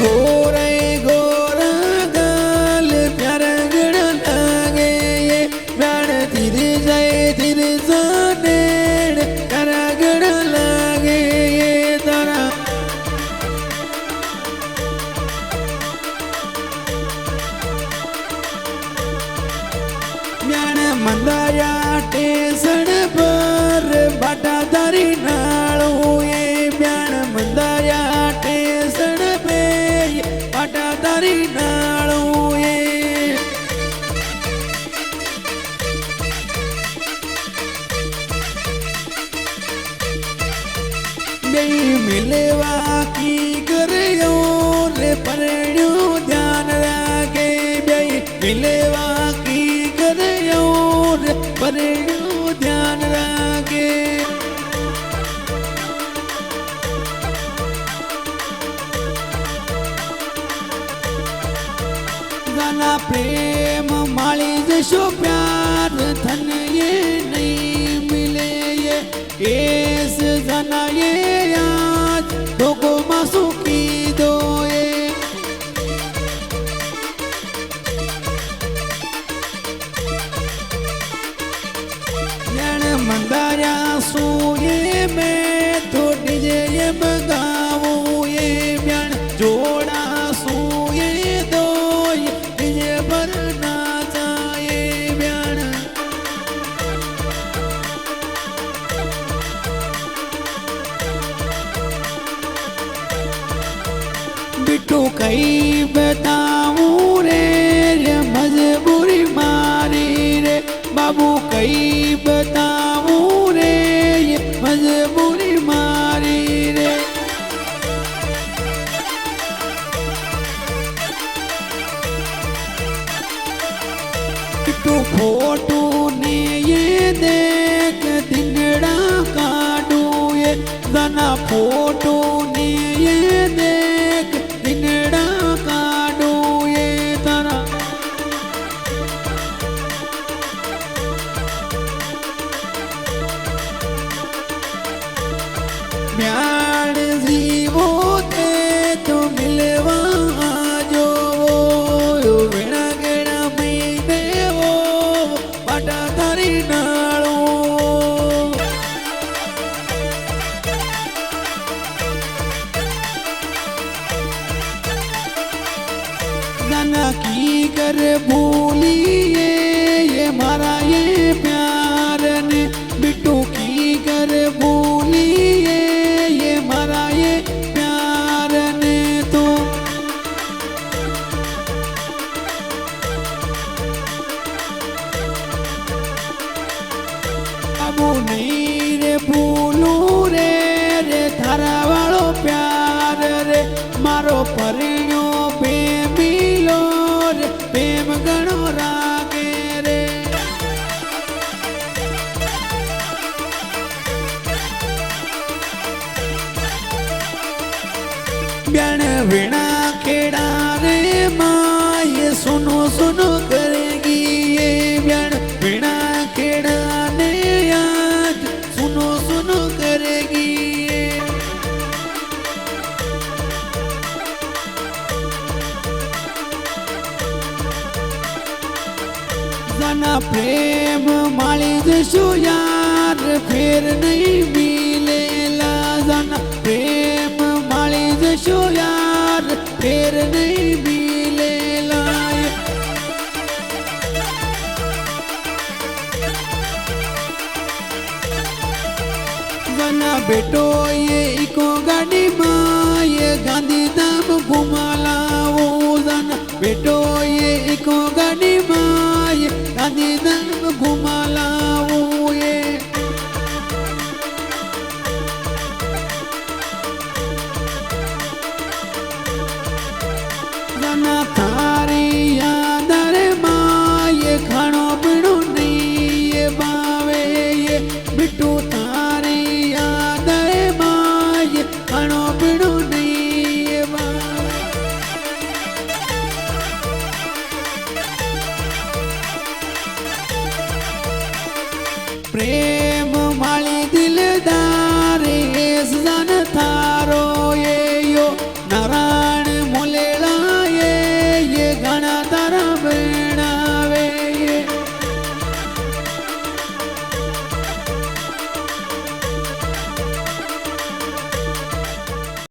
गोरे गोरा गाल प्यारा गण लागे ये प्राण धीरे जाने करा गण लागे ये तारा ज्ञान मंदाया टेसन पर बाटा दारी नालो ये ज्ञान मंदाया टेसन पे बाटा दारी नालो ये गई मिलेवा की करियो रे परण्यो ध्यान राखे गई मिलेवा की करियो रे परण्यो ध्यान राखे गाना प्रेम माली जशो प्यार धन ये नहीं मिले ये केस जना ये आज दोगो मासू की दो ये ज्ञान मंदाया सू ये मैं तो डीजे ये बगावू ये ज्ञान जोड़ा सू ये दो ये डीजे पर नाचा ये ज्ञान बिट्टू कई बताऊं रे मजबूरी मारी रे बाबू कई बताऊं रे मजबूरी मारी रे बिट्टू फोटो ने ये देख दिनड़ा काटू ये गाना फोटो ने ये देख दिनड़ा काटू ये तारा म्याड़ जीवो ते तो मिलवा जो वेणा गेड़ा महीने वो बाटा तारी नालो गाना की कर भूलिए ये मारा ये प्यार ने बिट्टू की कर भूलिए ये मारा ये प्यार ने तो अबू नहीं रे भूलू रे रे थारा वालो प्यार रे मारो परिणो प्रेमिलो रे प्रेम गणो रागे रे ब्यान वीणा खेड़ा रे माँ ये सुनो सुनो करेगी ये ब्यान वीणा खेड़ा ने आज सुनो सुनो करेगी ये गाना प्रेम माली जशो यार फिर नहीं मिलेला गाना प्रेम माली जशो यार फिर नहीं मिलेला गाना बेटो ये इको गाड़ी माँ ये गांधी धाम घुमा लाओ गाना बेटो ये इको गाड़ी माँ ये गांधी धाम घुमा लाओ ये गाना थारी याद रे माँ ये खानो पीनो नहीं ये बावे ये बिट्टू थारी याद रे माँ ये खानो पीनो नहीं ये बावे प्रेम